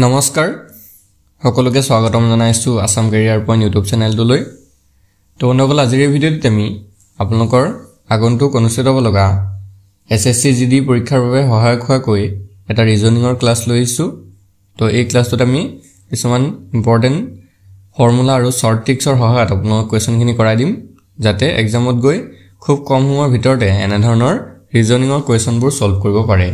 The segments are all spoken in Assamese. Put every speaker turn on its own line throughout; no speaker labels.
নমস্কাৰ সকলোকে স্বাগতম জনাইছো আসাম কেৰিয়াৰ পইণ্ট ইউটিউব চেনেলটোলৈ তো বন্ধুসকল আজিৰ এই ভিডিঅ'টোত আমি আপোনালোকৰ আগন্তুক অনুষ্ঠিত হ'ব লগা এছএছসি জিডি পৰীক্ষাৰ বাবে সহায়ক হোৱাকৈ এটা ৰিজনিংৰ ক্লাছ লৈছো তো এই ক্লাছটোত আমি কিছুমান ইম্পৰ্টেন্ট ফৰ্মুলা আৰু শৰ্ট ট্ৰিক্সৰ সহায়ত আপোনালোকক কোৱেশ্চনখিনি কৰাই দিম যাতে এক্সামত গৈ খুব কম সময়ৰ ভিতৰতে এনে ধৰণৰ ৰিজনিংৰ কোৱেশ্চনবোৰ সলভ কৰিব পাৰে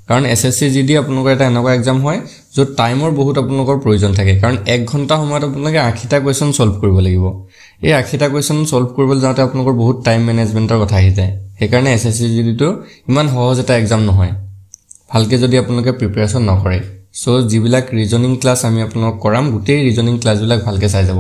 কাৰণ এছএছসি জিডি আপোনালোকৰ এটা এনেকুৱা এক্সাম হয় য'ত টাইমৰ বহুত আপোনালোকৰ প্ৰয়োজন থাকে কাৰণ 1 ঘণ্টা সময়ত আপোনালোকে 80টা কোৱেশ্চন সলভ কৰিব লাগিব এই 80টা কোৱেশ্চন সলভ কৰিবলৈ যাওঁতে আপোনালোকৰ বহুত টাইম মেনেজমেন্টৰ কথা আহি যায় সেইকাৰণে এছএছসি জিডিটো ইমান সহজ এটা এক্সাম নহয় ভালকে যদি আপোনালোকে প্ৰিপাৰেচন নকৰে সো যিবিলাক ৰিজনিং ক্লাছ আমি আপোনালোকক কৰাম গোটেই ৰিজনিং ক্লাছবিলাক ভালকে চাই যাব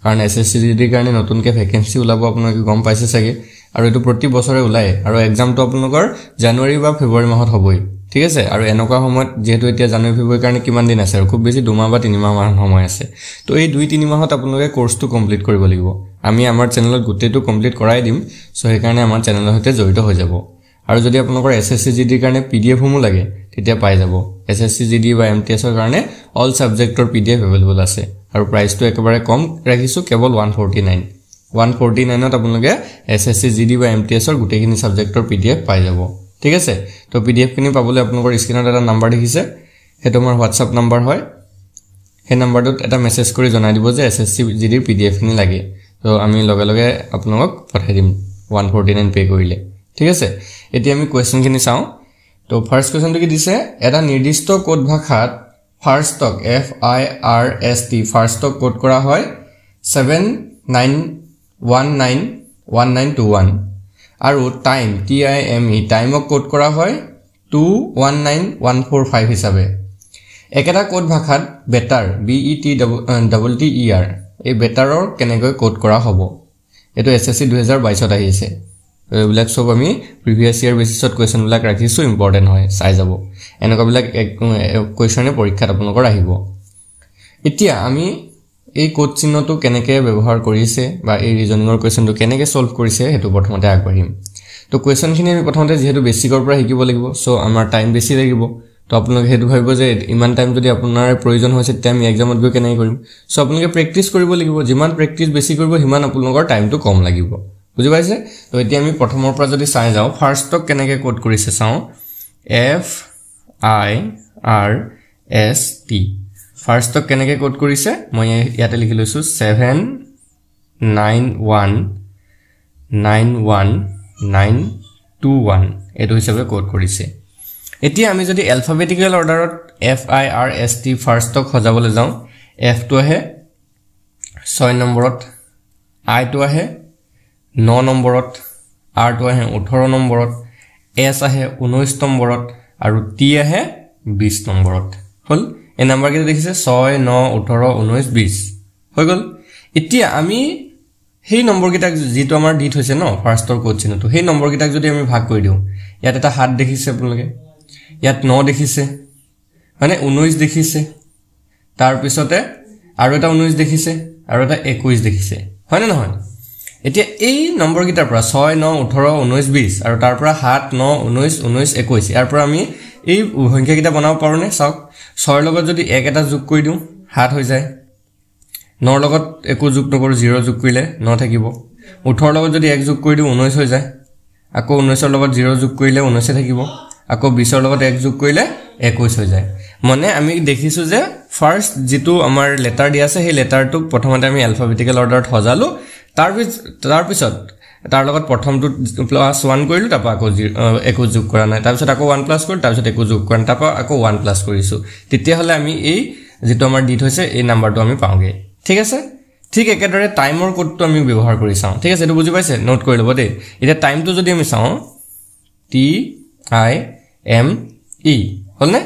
কাৰণ এছএছসি জিডিৰ কাৰণে নতুনকে ভ্যাকেন্সি ওলাব আপোনালোকে গম পাইছে চাগে আৰু এটো প্ৰতি বছৰে ওলায় আৰু এক্সামটো আপোনালোকৰ জানুৱাৰী বা ফেব্ৰুৱাৰী মাহত হ'বই ঠিক আছে আৰু এনেকুৱা সময়ত যেহেতু এতিয়া জানুৱাৰী ফেব্ৰুৱাৰীৰ কাৰণে কিমান দিন আছে আৰু খুব বেছি 2 মাহ বা 3 মাহ মান সময় আছে তো এই 2-3 মাহত আপোনালোকে কোৰ্সটো কমপ্লিট কৰিব লাগিব আমি আমাৰ চেনেলত গোটেইটো কমপ্লিট কৰাই দিম সো সেই কাৰণে আমাৰ চেনেলৰ সৈতে জড়িত হৈ যাব আৰু যদি আপোনালোকৰ এছএছসি জিডিৰ কাৰণে পিডিএফ সমূহ লাগে তেতিয়া পাই যাব এছএছসি জিডি বা এমটিএছৰ কাৰণে অল সাবজেক্টৰ পিডিএফ अवेलेबल আছে আৰু প্ৰাইচটো একেবাৰে কম ৰাখিছো কেৱল 149 ত আপোনালোকে এছএছসি জিডি বা এমটিএছৰ গোটেইখিনি সাবজেক্টৰ পিডিএফ পাই যাব ঠিক আছে তো পিডিএফ খিনি পাবলৈ আপোনালোকৰ স্ক্ৰিনত এটা নাম্বাৰ দেখিছে হেটো আমাৰ WhatsApp নাম্বাৰ হয় সেই নাম্বাৰটোত এটা মেছেজ কৰি জনাই দিব যে এছএছসি জিডিৰ পিডিএফ খিনি লাগে তো আমি লগে লগে আপোনালোকক পঠাই দিম 149 পে কৰিলে ঠিক আছে এতিয়া আমি কোৱেশ্চন খিনি চাও তো ফাৰ্স্ট কোৱেশ্চনটো কি দিছে এটা নিৰ্দিষ্ট কোড ভাষাত ফাৰ্স্টক FIRST ফাৰ্স্টক কোড কৰা হয় 79191921 আৰু টাইম TIME টাইমক কোড কৰা হয় 219145 হিচাপে একেটা কোড ভাষাত বেটাৰ BETTER এই বেটাৰৰ কেনেকৈ কোড কৰা হ'ব এটো SSC 2022 ত আহিছে এইবিলাক সব আমি প্ৰিভিয়াস ইয়াৰ বেসিছত কোৱেশ্চন বিলাক ৰাখিছো ইম্পৰ্টেন্ট হয় চাই যাব এনেকুৱা বিলাক কোৱেশ্চনে পৰীক্ষাত আপোনালোকৰ আহিব এতিয়া আমি এই কোড চিহ্নটো কেনেকৈ ব্যৱহাৰ কৰিছে বা এই ৰিজনিংৰ কোৱেশ্চনটো কেনেকৈ সলভ কৰিছে হেতু প্ৰথমতে আগবাঢ়িম তো কোৱেশ্চনখিনি আমি প্ৰথমতে যেহেতু বেসিকৰ পৰা শিকিব লাগিব সো আমাৰ টাইম বেছি লাগিব তো আপোনালোকে হেতু ভাবিব যে ইমান টাইম যদি আপোনাৰ প্ৰয়োজন হৈছে তেতিয়া আমি এক্সামত গৈ কেনেকৈ কৰিম সো আপোনালোকে প্ৰেক্টিস কৰিব লাগিব যিমান প্ৰেক্টিস বেছি কৰিব হিমান আপোনালোকৰ টাইমটো কম লাগিব বুজি পাইছে তো এতিয়া আমি প্ৰথমৰ পৰা যদি চাই যাও ফাৰ্স্টক কেনেকৈ কোড কৰিছে চাও FIRST ফাৰ্স্টক কেনেকৈ কোড কৰিছে মই ইয়াতে লিখি লৈছো 79191921 এটো হিচাপে কোড কৰিছে এতিয়া আমি যদি এলফাবেটিক্যাল অৰ্ডাৰত FIRST ফাৰ্স্টক সজাবলৈ যাও F টো আহে 6 নম্বৰত I টো আহে 9 নম্বৰত R টো আহে 18 নম্বৰত S আহে 19 নম্বৰত আৰু T আহে 20 নম্বৰত হল এই নাম্বাৰ কেইটা দেখিছে 6 9 18 19 20 হৈ গল এতিয়া আমি সেই নম্বৰ কেইটা যেটো আমাৰ ডিট হৈছে ন ফাৰ্স্টৰ কোড চিহ্নটো সেই নম্বৰ কেইটা যদি আমি ভাগ কৰি দিও ইয়াত এটা 7 দেখিছে আপোনালোকে ইয়াত 9 দেখিছে মানে 19 দেখিছে তাৰ পিছতে আৰু এটা 19 দেখিছে আৰু এটা 21 দেখিছে হয় না নহয় এতিয়া এই নম্বৰ কেইটাৰ পৰা 6 9 18 19 20 আৰু তাৰ পৰা 7 9 19 19 21 ইয়াৰ পৰা আমি এই সংখ্যা কেইটা বনাব পাৰো নে চাওক 6 লগত যদি 1 এটা যোগ কৰি দিও 7 হৈ যায় 9 লগত একো যোগ নকৰো 0 যোগ কৰিলে 9 থাকিব 18 লগত যদি 1 যোগ কৰি দিও 19 হৈ যায় আকৌ 19 লগত 0 যোগ কৰিলে 19 থাকিব আকৌ 20 লগত 1 যোগ কৰিলে 21 হৈ যায় মানে আমি দেখিছো যে ফাৰ্স্ট যেটো আমাৰ লেটাৰ দি আছে সেই লেটাৰটো প্ৰথমতে আমি এলফাবেটিক্যাল অৰ্ডাৰত সজালো তাৰ পিছত তাৰ লগত প্ৰথমটো +1 কৰিলো তাৰপা আকৌ 21 যোগ কৰা নাই তাৰ পিছত আকৌ 1 প্লাস কৰিলো তাৰ পিছত 21 যোগ কৰা তাৰপা আকৌ 1 প্লাস কৰিছো তেতিয়া হলে আমি এই যেটো আমাৰ ডিট হৈছে এই নাম্বাৰটো আমি পাওঁগে ঠিক আছে ঠিক একেদৰে টাইমৰ কোডটো আমি ব্যৱহাৰ কৰি চাও ঠিক আছে এটো বুজি পাইছে নোট কৰি লব দেই এতিয়া টাইমটো যদি আমি চাও TIME হলনে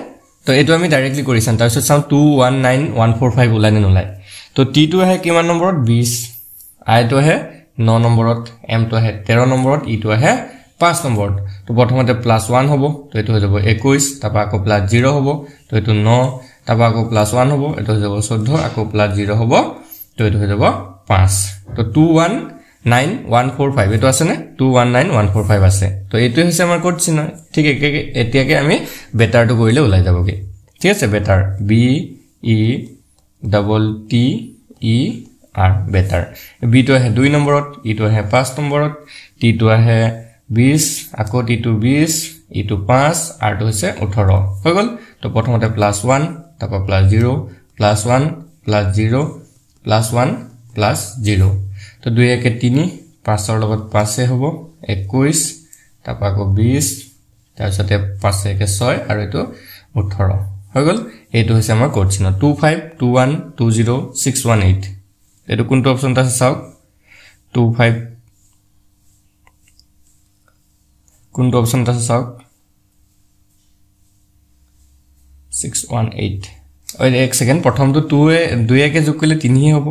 তো এটো আমি ডাইৰেক্টলি কৰি চাম তাৰ পিছত চাও 219145 ওলাই নে নোলাই তো T টো আহে কিমান নম্বৰত 20 I টো আহে 9 নম্বৰত M টো আহে 13 নম্বৰত E টো আহে 5 নম্বৰত তো প্ৰথমতে +1 হ'ব তো এটো হৈ যাব 21 তাৰপা আকৌ +0 হ'ব তো এটো 9 তাৰপা আকৌ +1 হ'ব এটো হৈ যাব 14 আকৌ +0 হ'ব তো এটো হৈ যাব 5 তো 219145 এটো আছে নে 219145 আছে তো এটো হৈছে আমাৰ কোড চিহ্ন ঠিক এতিয়াকে আমি বেটাৰটো কৰিলে ওলাই যাবগে ঠিক আছে better B BETTER better B to ahe 2 নম্বৰত E to ahe 5 নম্বৰত T to ahe 20 আকৌ T to 20 E to 5 R to হৈছে 18 হৈ গল তো প্ৰথমতে +1 তাপা +0 +1 +0 +1 +0 তো 2 1 3 5 ৰ লগত 5 এ হ'ব 21 তাপা আকৌ 20 তাৰপিছতে 5 1 6 আৰু এটো 18 হৈ গল এটো হৈছে আমাৰ কোড চিহ্ন 252120618 এটো কোনটো অপচনটা আছে চাওক 25 কোনটো অপচনটা আছে চাওক 618 ওই এক সেকেন্ড প্ৰথমটো 2 এ কে যোগ কৰিলে 3 হে হ'ব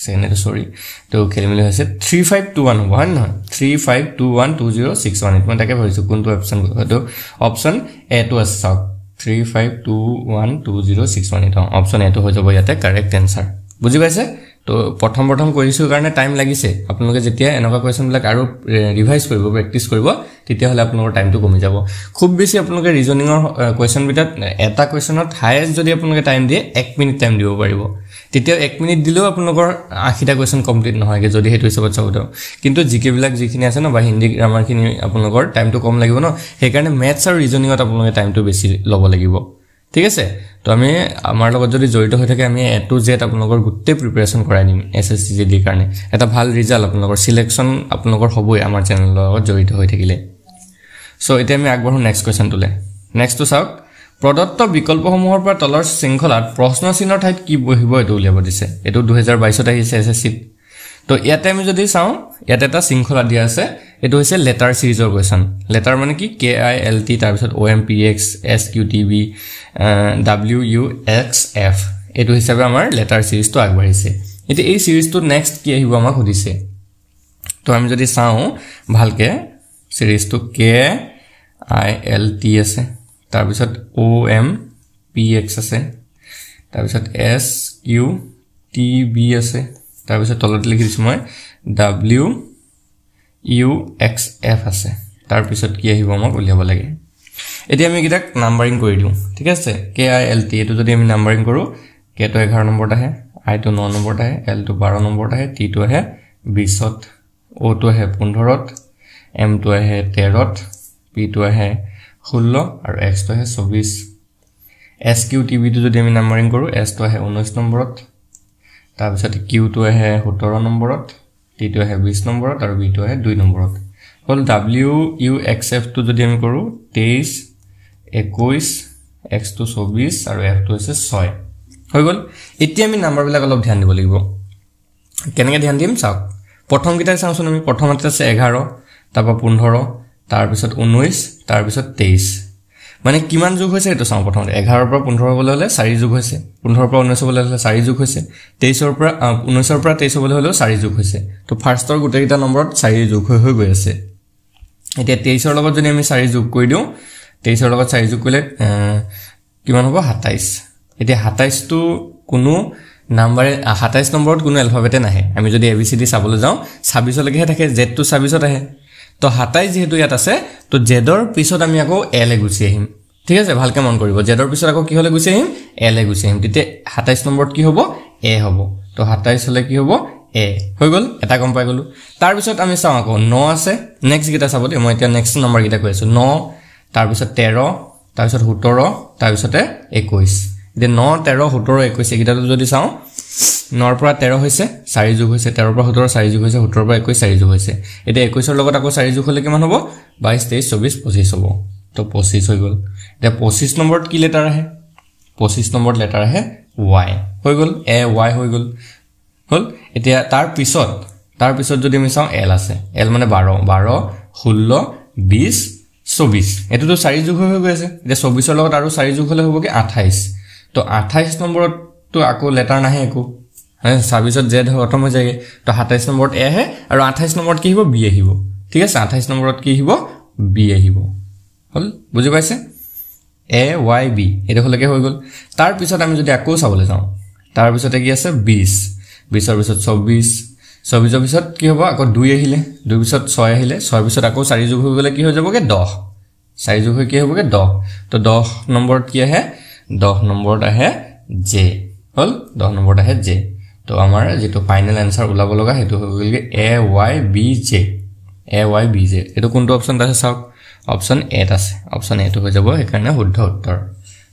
সেকেন্ড এটো সৰি তো খেলিমেলি হৈছে 3521 হ'ব হয় নহয় 35212061 মই তাকে ভাবিছো কোনটো অপচন হয়তো অপচন এ টো আছে চাওক 35212061 অপচন এ টো হৈ যাব ইয়াতে কারেক্ট आंसर বুজি পাইছে তো প্ৰথম কৰিছো কাৰণে টাইম লাগিছে আপোনালোকে যেতিয়া এনেকা কোৱেশ্চন বিলাক আৰু ৰিভাইজ কৰিব প্ৰেক্টিস কৰিব তেতিয়া হলে আপোনালোকৰ টাইমটো কমি যাব খুব বেছি আপোনালোকে ৰিজনিংৰ কোৱেশ্চন বিটাত এটা কোৱেশ্চনত হাইয়েষ্ট যদি আপোনালোকে টাইম দিয়ে 1 মিনিট টাইম দিব পাৰিব তেতিয়া 1 মিনিট দিলেও আপোনালোকৰ 80টা কোৱেশ্চন কমপ্লিট নহয়গে যদি হেতু হিচাপত চাব তো কিন্তু জিকে বিলাক যিখিনি আছে ন বা হিন্দী গ্ৰামাৰ খিনি আপোনালোকৰ টাইমটো কম লাগিব ন সেই কাৰণে ম্যাথছ আৰু ৰিজনিংত আপোনালোকে টাইমটো বেছি ল'ব লাগিব ঠিক আছে তো আমি আমাৰ লগত যদি জড়িত হৈ থাকে আমি A to Z আপোনালোকৰ গুটে প্ৰিপাৰেচন কৰাই দিম SSC GD কাৰণে এটা ভাল ৰিজাল্ট আপোনালোকৰ সিলেকশন আপোনালোকৰ হ'বই আমাৰ চেনেলৰ লগত জড়িত হৈ থাকিলে সো এতিয়া আমি আগবঢ়ো নেক্সট কোৱেশ্চন তুলে নেক্সট তো চাওক প্ৰদত্ত বিকল্পসমূহৰ পৰা তলৰ শৃংখলাত প্ৰশ্ন চিহ্নৰ ঠাইত কি বহিব এটো উলিয়াব দিছে এটো 2022 ত আহিছে SSC তো ইয়াতে আমি যদি চাও ইয়াতে এটা শৃংখলা দিয়া আছে এটো হৈছে লেটাৰ সিৰিজৰ কোৱেশ্চন লেটাৰ মানে কি KILT তাৰ পিছত OMPX SQTB WUXF এটো হিচাপে আমাৰ লেটাৰ সিৰিজটো আগবাঢ়িছে এতে এই সিৰিজটো নেক্সট কি আহিব আমাক সুধিছে তো আমি যদি চাও ভালকে সিৰিজটো KILT আছে তাৰ পিছত OMPX আছে তাৰ পিছত SQTB আছে তাৰ পিছত তলত লিখি দিছো মই WUXF আছে তাৰ পিছত কি আহিব আমাক উলিয়াব লাগে এতিয়া আমি কিটাক নাম্বাৰিং কৰি দিও ঠিক আছে KILT এটো যদি আমি নাম্বাৰিং কৰো K to 11 নম্বৰত আহে I to 9 নম্বৰত আহে L to 12 নম্বৰত আহে T to আহে 20 ত O to আহে 15 ত M to আহে 13 ত P to আহে 16 আৰু X to আহে 24 SQTB to যদি আমি নাম্বাৰিং কৰো S to আহে 19 নম্বৰত তাৰ পিছত Q to আহে 17 নম্বৰত T to আহে 20 নম্বৰত আৰু B to আহে 2 নম্বৰত হল WUXF to যদি আমি কৰো 23 21 X to 24 আৰু F to হৈছে 6 হৈ গল এতিয়া আমি নাম্বাৰ বিলাক অলপ ধ্যান দিব লাগিব কেনেকৈ ধ্যান দিম চাওক প্ৰথম কিটা চাওঁচোন আমি প্ৰথমতে আছে 11 তাৰপা 15 তাৰ পিছত 19 তাৰ পিছত 23 মানে কিমান যোগ হৈছে এটো চাও প্ৰথমতে 11 ৰ পৰা 15 হবলৈ হলে 4 যোগ হৈছে 15 ৰ পৰা 19 হবলৈ হলে 4 যোগ হৈছে 23 ৰ পৰা 19 ৰ পৰা 23 হবলৈ হলে 4 যোগ হৈছে তো ফাৰ্ষ্টৰ গুটেকিটা নম্বৰত 4 যোগ হৈ গৈ আছে এতিয়া 23 ৰ লগত যদি আমি 4 যোগ কৰি দিও 23 ৰ লগত 4 যোগ কৰিলে কিমান হ'ব 27 এতিয়া 27 টো কোনো নাম্বাৰে 27 নম্বৰত কোনো এলফাবেটে নাহে আমি যদি ABCD চাবলৈ যাও 26 লৈকে থাকে Z টো 26 ত আহে তো 27 যেহেতু ইয়াত আছে তো Z ৰ পিছত আমি আকৌ L এ গুছি আহিম ঠিক আছে ভালকে মন কৰিব Z ৰ পিছত আকৌ কি হলে গুছি আহিম L এ গুছি আহিম তেতিয়া 27 নম্বৰত কি হ'ব A হ'ব তো 27 হলে কি হ'ব A হৈ গল এটা কম পাই গলো তাৰ পিছত আমি চাও আকৌ 9 আছে নেক্সট গিটা চাবতে মই এতিয়া নেক্সট নম্বৰ গিটা কৈছো 9 তাৰ পিছত 13 তাৰ পিছত 17 তাৰ পিছতে 21 এতিয়া 9 13 17 21 গিটাটো যদি চাও 9 ৰ পৰা 13 হৈছে 4 যোগ হৈছে 13 ৰ পৰা 17 4 যোগ হৈছে 17 ৰ পৰা 21 4 যোগ হৈছে এতিয়া 21 ৰ লগত আকৌ 4 যোগ হলে কিমান হ'ব 22 23 24 25 হ'ব তো 25 হৈ গল এতিয়া 25 নম্বৰত কি লেটাৰ আহে 25 নম্বৰত লেটাৰ আহে Y হৈ গল A Y হৈ গল হল এতিয়া তাৰ পিছত যদি আমি চাও L আছে L মানে 12 12 16 20 24 এটো তো 4 যোগ হৈ গৈ আছে এতিয়া 24 ৰ লগত আৰু 4 যোগ হলে হ'ব কি 28 তো 28 নম্বৰত তো আকৌ লেটাৰ নাহে একো মানে 26 ত Z খতম হৈ যায় তো 27 নম্বৰত A আহে আৰু 28 নম্বৰত কি হ'ব B আহিব ঠিক আছে 28 নম্বৰত কি আহিব B আহিব হল বুজি পাইছে A Y B এটো হলকে হৈ গল তাৰ পিছত আমি যদি আকৌ চাবলৈ যাও তাৰ পিছতে কি আছে 20 20 ৰ পিছত 24 24 ৰ পিছত কি হ'ব আকৌ 2 আহিলে 2 পিছত 6 আহিলে 6 পিছত আকৌ 4 যোগ হৈ গলে কি হৈ যাবগে 10 4 যোগ হৈ কি হ'বগে 10 তো 10 নম্বৰত কি আহে 10 নম্বৰত আহে জে হল 10 নম্বৰত আহে জে তো আমাৰ যেটো ফাইনাল আনসাৰ ওলাব লগা হেতু হৈ গলগে এ ওয়াই বি জে এটো কোনটো অপচন আছে চাওক অপচন এ আছে অপচন এ টো হৈ যাব একাৰণে শুদ্ধ উত্তৰ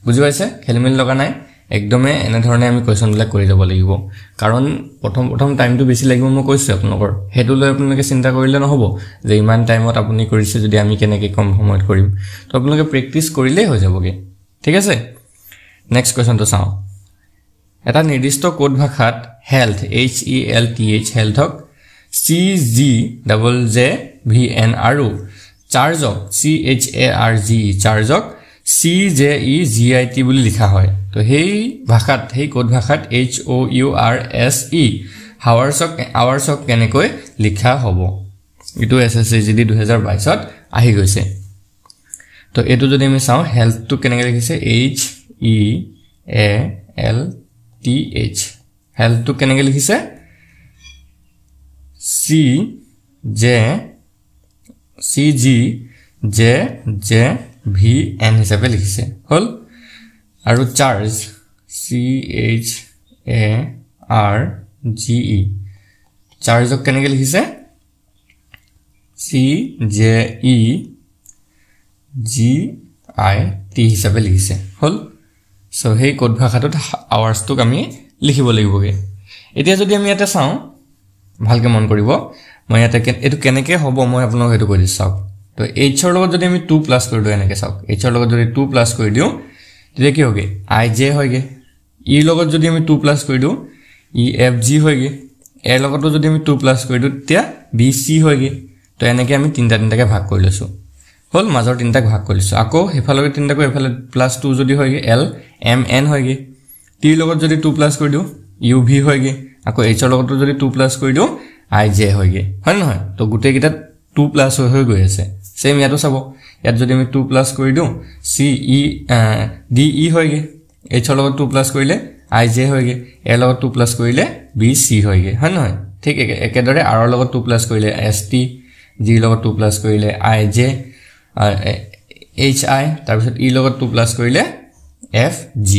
বুজি পাইছে খেলিমেল লগা নাই একদমে এনে ধৰণে আমি কোৱেশ্চন বিলাক কৰি যাব লাগিব কাৰণ প্ৰথম টাইমটো বেছি লাগিব মই কৈছো আপোনালোকৰ হেতু লৈ আপোনালোকে চিন্তা কৰিলে নহব যে ইমান টাইমত আপুনি কৰিছে যদি আমি কেনেকৈ কম সময়ত কৰিম তো আপোনালোকে প্ৰেক্টিস কৰিলে হৈ যাবগে ঠিক আছে নেক্সট কোৱেশ্চনটো চাও এটা নিৰ্দিষ্ট কোড ভাষাত হেলথ হেলথক CGJVN আৰু চাৰ্জক চাৰ্জক CJEGIT বুলি লিখা হয় তো হেই ভাষাত হেই কোড ভাষাত HOURSE আৱাৰ্ছক কেনেকৈ লিখা হ'ব এটো SSCGD 2022 ত আহি গৈছে তো এটো যদি আমি চাও হেলথ টু কেনেকৈ লিখিছে HEALTH হেলথ টু কেনেকৈ লিখিছে CGJVN হিচাপে লিখিছে হল আৰু চাৰ্জ CHARGE চাৰ্জক কেনেকৈ লিখিছে CJEGIT হিচাপে লিখিছে হল সো হেই কোড ভাষাটোত আৱাৰ্ছটোক আমি লিখিব লাগিবগে এতিয়া যদি আমি এটা চাও ভালকে মন কৰিব মই এটা এটো কেনেকৈ হ'ব মই আপোনাক হেতু কৈ দিছাও তো h ৰ লগত যদি আমি 2 প্লাস কৰি দিও এনেকৈ চাওক h ৰ লগত যদি 2 প্লাস কৰি দিও তেতিয়া কি হবে ij হয়গে e লগত যদি আমি 2 প্লাস কৰি দিও efg হয়গে এৰ লগতো যদি আমি 2 প্লাস কৰি দিও তেতিয়া bc হয়গে তো এনেকৈ আমি তিনটাকে ভাগ কৰি লৈছো হল মাজৰ তিনটাক ভাগ কৰিছো আকৌ হেফালকে তিনটাকো হেফালে প্লাস 2 যদি হয়গে l mn হয়গে t লগত যদি 2 প্লাস কৰি দিও uv হয়গে আকৌ h ৰ লগতো যদি 2 প্লাস কৰি দিও ij হয়গে হয় নহয় তো গুটে কিটা 2 প্লাস হৈ গৈ আছে সেম ইয়াতো চাব ইয়াত যদি আমি 2 প্লাস কৰি দিও de হয়গে h ৰ লগত 2 প্লাস কৰিলে ij হয়গে l লগত 2 প্লাস কৰিলে bc হয়গে হয় নহয় ঠিক একেদৰে r ৰ লগত 2 প্লাস কৰিলে st g লগত 2 প্লাস কৰিলে ij hi তাৰ পিছত e লগত 2 প্লাস কৰিলে fg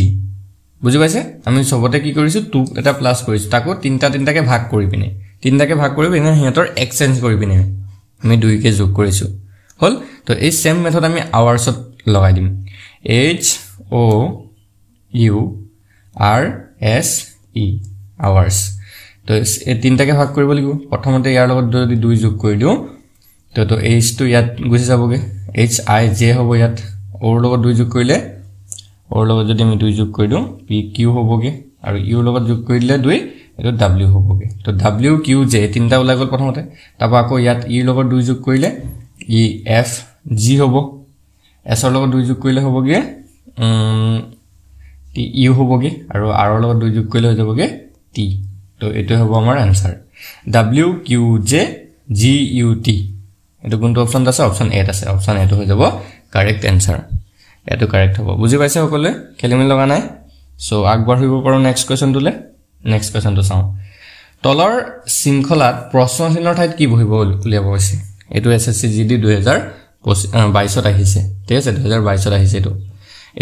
বুজি পাইছে আমি সবতে কি কৰিছো 2 এটা প্লাস কৰিছো তাকো তিনটাকে ভাগ কৰি পিনে হিহঁতৰ এক্সচেঞ্জ কৰি পিনে আমি 2 কে যোগ কৰিছো হল তো এই সেম মেথড আমি আৱাৰ্ছত লগাই দিম HOURSE আৱাৰ্ছ তো এই তিনটাকে ভাগ কৰিব লাগিব প্ৰথমতে ইয়াৰ লগত যদি 2 যোগ কৰি দিও তো h টো ইয়াত গুছি যাবগে hij হ'ব ইয়াত ওৰ লগত 2 যোগ কৰিলে ওৰ লগত যদি আমি 2 যোগ কৰি দিও pq হ'বগে আৰু u লগত যোগ কৰি দিলে 2 এটো w হ'বগে তো w q j তিনটা ওলাই গল প্ৰথমতে তাপা আকৌ ইয়াত e লগত 2 যোগ কৰিলে e f g হ'ব s ৰ লগত 2 যোগ কৰিলে হ'বগে t u হ'বগে আৰু r ৰ লগত 2 যোগ কৰিলে হৈ যাবগে t তো এটো হ'ব আমাৰ answer w q j g u t এটো কোনটো অপচন আছে অপচন এ আছে অপচন এটো হৈ যাব কারেক্ট আনসাৰ এটো কারেক্ট হ'ব বুজি পাইছে সকলে খেলিমেল লগা নাই সো আগবাঢ়িব পাৰো নেক্সট কোৱেশ্চনটোলে নেক্সট কোৱেশ্চনটো চাও তলৰ শৃংখলাত প্ৰশ্ন চিহ্নৰ ঠাইত কি বহিব উলিয়াব হৈছে এটো SSCGD 2022 ত আহিছে ঠিক আছে 2022 ত আহিছে এটো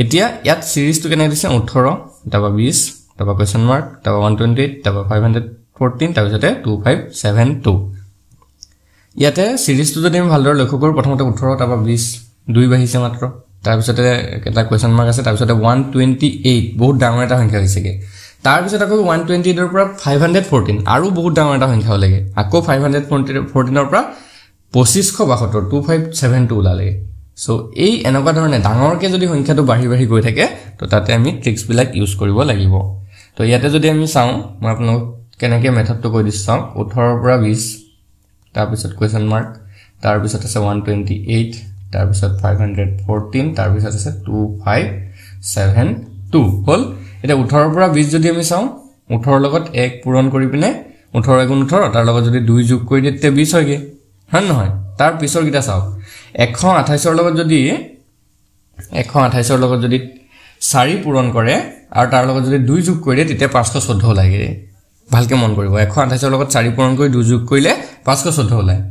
এতিয়া ইয়াত সিৰিজটো কেনে দিছে 18 তাবা 20 তাবা কোৱেশ্চন মাৰ্ক তাবা 128 তাবা 514 তাৰপিছতে 2572 ইয়াতে সিৰিজটো যদি আমি ভালদৰে লক্ষ্য কৰো প্ৰথমতে 18 তাবা 20 দুই বাহিছে মাত্ৰ তাৰপিছতে এটা কোৱেশ্চন মাৰ্ক আছে তাৰপিছতে 128 বহুত ডাঙৰ এটা সংখ্যা হৈছেগে তাৰপিছত আকৌ 128 ৰ পৰা 514 আৰু বহুত ডাঙৰ এটা সংখ্যা হলেগে আকৌ 514 ৰ পৰা 2572 2572 ওলালে সো এই এনেকুৱা ধৰণে ডাঙৰকে যদি সংখ্যাটো বাঢ়ি গৈ থাকে তো তাতে আমি ট্ৰিক্স বিলাক ইউজ কৰিব লাগিব তো ইয়াতে যদি আমি চাও মই আপোনাক কেনেকৈ মেথডটো কৈ দিছো চাও 18 ৰ পৰা 20 তাৰপিছত কোৱেশ্চন মাৰ্ক তাৰপিছত আছে 128 তাৰপিছত 514 তাৰপিছত আছে 2572 হল এটা 18 ৰ পৰা 20 যদি আমি চাও 18 লগত 1 পূৰণ কৰি পিনে 18 গুণ 18 তাৰ লগত যদি 2 যোগ কৰি দিতে 20 হয়গে হন নহয় তাৰ পিছৰ কিটা চাও 128 ৰ লগত যদি 4 পূৰণ কৰে আৰু তাৰ লগত যদি 2 যোগ কৰি দিতে 514 লাগে ভালকে মন কৰিব 128 ৰ লগত 4 পূৰণ কৰি 2 যোগ কৰিলে 514 ওলায়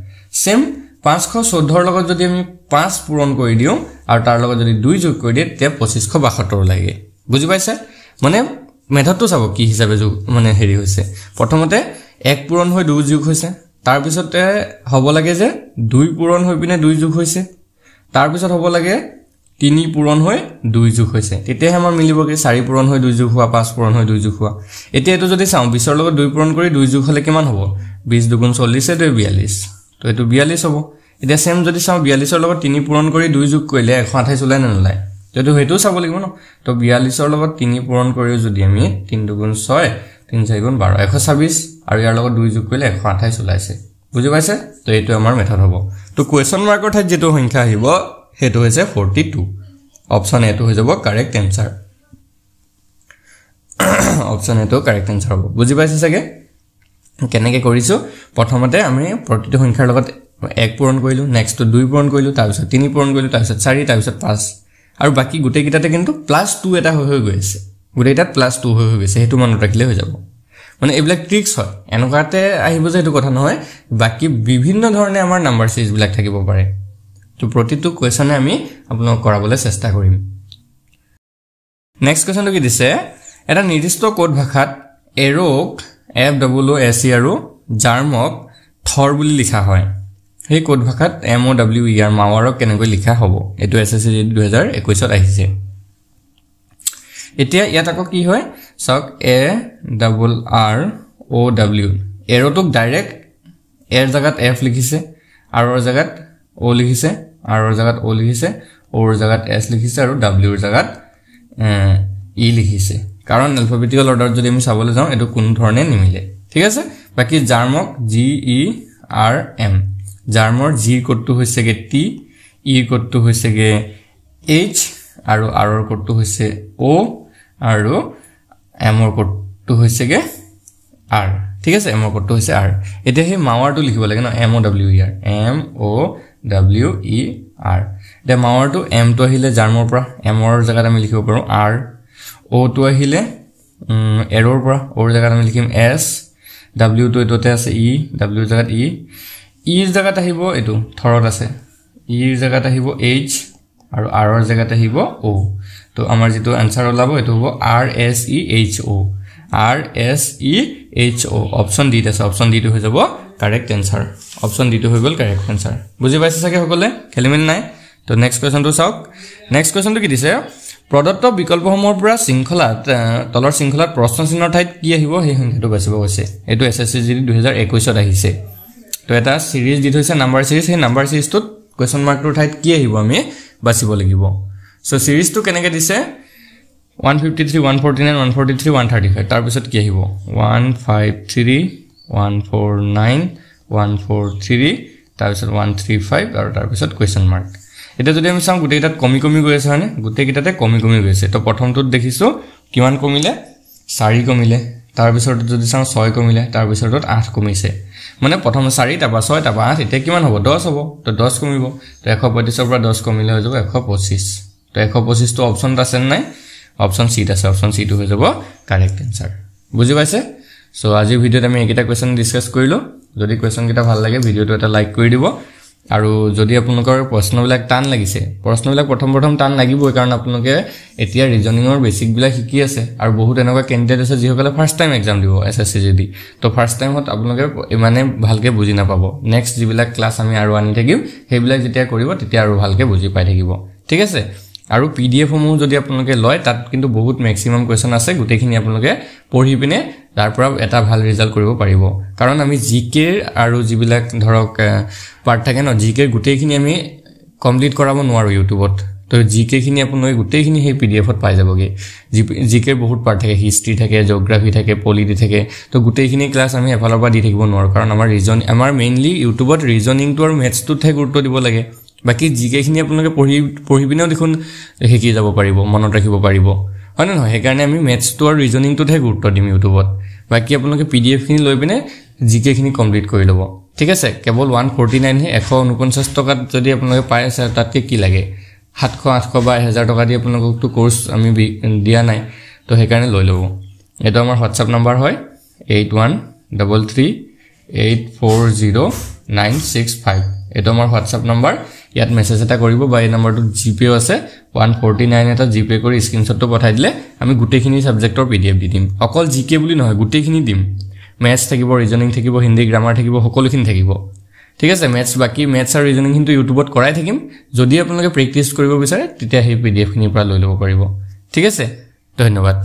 সেম 514 ৰ লগত যদি আমি 5 পূৰণ কৰি দিও আৰু তাৰ লগত যদি 2 যোগ কৰি দিতে 2572 লাগে বুজি পাইছে মানে মেথডটো চাব কি হিচাপে যোগ মানে হেৰি হৈছে প্ৰথমতে 1 পূৰণ হৈ 2 যোগ হৈছে তাৰ পিছতে হ'ব লাগে যে 2 পূৰণ হৈ পিনে 2 যোগ হৈছে তাৰ পিছত হ'ব লাগে 3 পূৰণ হৈ 2 যোগ হৈছে তেতিয়াহে আমাৰ মিলিবগে 4 পূৰণ হৈ 2 যোগ হোৱা 5 পূৰণ হৈ 2 যোগ হোৱা এতিয়া এটো যদি চাও 20 ৰ লগত 2 পূৰণ কৰি 2 যোগ হলে কিমান হ'ব 20 দুগুণ 40 এটো 42 তো এটো 42 হ'ব এতিয়া সেম যদি চাও 42 ৰ লগত 3 পূৰণ কৰি 2 যোগ কৰিলে 128 ওলাই নলাই তো হেতু চাব লাগিব ন তো 42 ৰ লগত 3 পূৰণ কৰিও যদি আমি 3 দুগুণ 6 3 4 গুণ 12 126 আৰু ইয়াৰ লগত 2 যোগ কৰিলে 128 ওলাইছে বুজি পাইছে তো এটো আমাৰ মেথড হ'ব তো কোৱেশ্চন মাৰ্কৰ ঠাইত যেটো সংখ্যা আহিব হেতু হৈছে 42 অপচন এটো হৈ যাব কারেক্ট आंसर অপচন এটো কারেক্ট आंसर হ'ব বুজি পাইছে সকে কেনেকে কৰিছো প্ৰথমতে আমি প্ৰতিটো সংখ্যাৰ লগত 1 পূৰণ কৰিলো নেক্সট 2 পূৰণ কৰিলো তাৰ পিছত 3 পূৰণ কৰিলো তাৰ পিছত 4 তাৰ পিছত 5 আৰু বাকি গুটে কিটাতে কিন্তু +2 এটা হৈ গৈছে গুটেটাত +2 হৈ গৈছে হেতু মনত ৰাখিলে হৈ যাব মানে এইবিলাক ট্ৰিক্স হয় এনেকুৱাতে আহিব যে হেতু কথা নহয় বাকি বিভিন্ন ধৰণে আমাৰ নাম্বাৰ সিৰিজ বিলাক থাকিব পাৰে তো প্ৰতিটো কোৱেশ্চনে আমি আপোনাক কৰাবলৈ চেষ্টা কৰিম নেক্সট কোৱেশ্চনটো কি দিছে এটা নিৰ্দিষ্ট কোড ভাষাত এৰক FWOC আৰু জাৰ্মক থৰ বুলি লিখা হয় এই কোড ভাষাত MOWER মাৱাৰক কেনেকৈ লিখা হ'ব এটো SSC 2021 ত আহিছে এতিয়া ইয়াত আকৌ কি হয় সক ARROW এৰটোক ডাইৰেক্ট এৰ জাগাত F লিখিছে আৰৰ জাগাত O লিখিছে আৰৰ জাগাত O লিখিছে ওৰ জাগাত S লিখিছে আৰু W ৰ জাগাত E লিখিছে কাৰণ এলফাবেটিক্যাল অৰ্ডাৰ যদি আমি চাবলৈ যাওঁ এটো কোন ধৰণে নিমিলে ঠিক আছে বাকি জাৰ্মক GERM জাৰ্মৰ G কোডটো হৈছে গে T E কোডটো হৈছে গে H আৰু R ৰ কোডটো হৈছে O আৰু M ৰ কোডটো হৈছে গে R ঠিক আছে M ৰ কোডটো হৈছে R এতিয়া হে মাৱাৰটো লিখিব লাগে ন MOWER MOWER দে মাৱাৰটো M টো আহিলে জাৰ্মৰ পৰা M ৰ জাগাত আমি লিখিব পাৰো R O টো আহিলে এৰৰ পৰা ওৰ জাগাত আমি লিখিম S W টো এটোতে আছে E W ৰ জাগাত E E ৰ জাগাত আহিব এটো থৰত আছে E ৰ জাগাত আহিব H আৰু R ৰ জাগাত আহিব O তো আমাৰ যেটো आंसर ওলাব এটো হ'ব RSEHO RSEHO অপচন ডি আছে অপচন ডি টো হৈ যাব কারেক্ট आंसर অপচন ডি টো হৈ গল কারেক্ট आंसर বুজি পাইছে সকে সকলে খেলিমেল নাই তো নেক্সট কোৱেশ্চনটো চাওক নেক্সট কোৱেশ্চনটো কি দিছে প্ৰদত্ত বিকল্পসমূহৰ পৰা শৃংখলাত তলৰ শৃংখলাত প্ৰশ্ন চিহ্নৰ ঠাইত কি আহিব সেই সংখ্যাটো বাছিব কৈছে এটো SSC 2021 ত আহিছে তো এটা সিৰিজ দি থৈছে নাম্বাৰ সিৰিজ সেই নাম্বাৰ সিৰিজটোত কোৱেশ্চন মাৰ্কটোৰ ঠাইত কি আহিব আমি বাছিব লাগিব সো সিৰিজটো কেনেকৈ দিছে 153 149 143 135 তাৰ পিছত কি আহিব 153 149 143 তাৰ পিছত 135 আৰু তাৰ পিছত কোৱেশ্চন মাৰ্ক এটা যদি আমি চাও গুটেই তাত কমি কমি গৈ আছে হয়নে গুটেই কিটাতে কমি কমি গৈ আছে তো প্ৰথমটোত দেখিছো কিমান কমিলে 4 কমিলে তাৰ পিছত যদি চাও 6 কমিলে তাৰ পিছতত 8 কমিছে মানে প্ৰথম 4 তাপা 6 তাপা 8 এতিয়া কিমান হ'ব 10 হ'ব তো 10 কমিব তো 125 ৰ পৰা 10 কমিলে হৈ যাব 125 তো 125 টো অপচন আছে নাই অপচন সি আছে অপচন সি টো হৈ যাব কারেক্ট आंसर বুজি পাইছে সো আজি ভিডিওত আমি একেটা কোৱেশ্চন ডিসকাস কৰিলো যদি কোৱেশ্চন কিটা ভাল লাগে ভিডিওটো এটা লাইক কৰি দিব আৰু যদি আপোনালোকৰ প্ৰশ্নবিলাক টান লাগিছে প্ৰশ্নবিলাক প্ৰথম টান লাগিবই কাৰণ আপোনালোকে এতিয়া ৰিজনিংৰ বেসিক বিলাক শিকি আছে আৰু বহুত এনেকুৱা ক্যান্ডিডেট আছে যিসকলে ফাৰ্স্ট টাইম এক্সাম দিব SSC যদি তো ফাৰ্স্ট টাইমত আপোনালোকে মানে ভালকে বুজি নাপাব নেক্সট যিবিলাক ক্লাস আমি আৰু আনি থাকিম সেইবিলাক যেতিয়া কৰিব তেতিয়া আৰু ভালকে বুজি পাই থাকিব ঠিক আছে আৰু PDF সমূহ যদি আপোনালোকে লয় তাত কিন্তু বহুত ম্যাক্সিমাম কোৱেশ্চন আছে গুটেখিনি আপোনালোকে পঢ়ি পিনে তাৰ পৰা এটা ভাল ৰিজাল্ট কৰিব পাৰিব কাৰণ আমি GK আৰু যিবিলাক ধৰক পাৰ্ট থাকে ন GK গুটেখিনি আমি কমপ্লিট কৰাব নোৱাৰো ইউটিউবত তো GK খিনি আপোনালোকে গুটেখিনি সেই PDF ত পাই যাবগে GK বহুত পাৰ্ট থাকে হিষ্ট্ৰি থাকে জিওগ্ৰাফি থাকে পলিটি থাকে তো গুটেখিনি ক্লাস আমি এফালৰ পৰা দি থাকিব নোৱাৰো কাৰণ আমাৰ মেইনলি ইউটিউবত ৰিজনিংটো আৰু ম্যাথছটোত হে গুৰুত্ব দিব লাগে বাকি জিকে খিনি আপোনালোকে পঢ়ি বিনাও দেখোন হেকি যাব পাৰিব মনত ৰাখিব পাৰিব হয় না নহয় হেকাৰণে আমি ম্যাথছটো আৰু ৰিজনিংটোতে গুৰুত্ব দিম ইউটিউবত বাকি আপোনালোকে PDF খিনি লৈ পিনে জিকে খিনি কমপ্লিট কৰি লব ঠিক আছে কেৱল 149 হে 149 টকাত যদি আপোনালোকে পায় আছে তাতকে কি লাগে 700 800 বা 1000 টকা দি আপোনালোকক তো কোৰ্স আমি দিয়া নাই তো হেকাৰণে লৈ লব এটা আমাৰ WhatsApp নম্বৰ হয় 8133840965 এটা আমাৰ WhatsApp নম্বৰ ইয়াত মেছেজ এটা কৰিব বা এই নম্বৰটোত জিপে আছে 149 এটা জিপে কৰি স্ক্ৰিনশ্বটটো পঠাই দিলে আমি গোটেইখিনি সাবজেক্টৰ পিডিএফ দি দিম অকল জিকে বুলি নহয় গোটেইখিনি দিম ম্যাথছ থাকিব ৰিজনিং থাকিব হিন্দী গ্ৰামাৰ থাকিব সকলোখিনি থাকিব ঠিক আছে ম্যাথছ বাকি ম্যাথছ আৰু ৰিজনিং কিন্তু ইউটিউবত কৰাই থাকিম যদি আপোনালোকে প্ৰেক্টিছ কৰিব বিচাৰে তেতিয়া সেই পিডিএফ খিনিৰ পৰা লৈ ল'ব পাৰিব ঠিক আছে ধন্যবাদ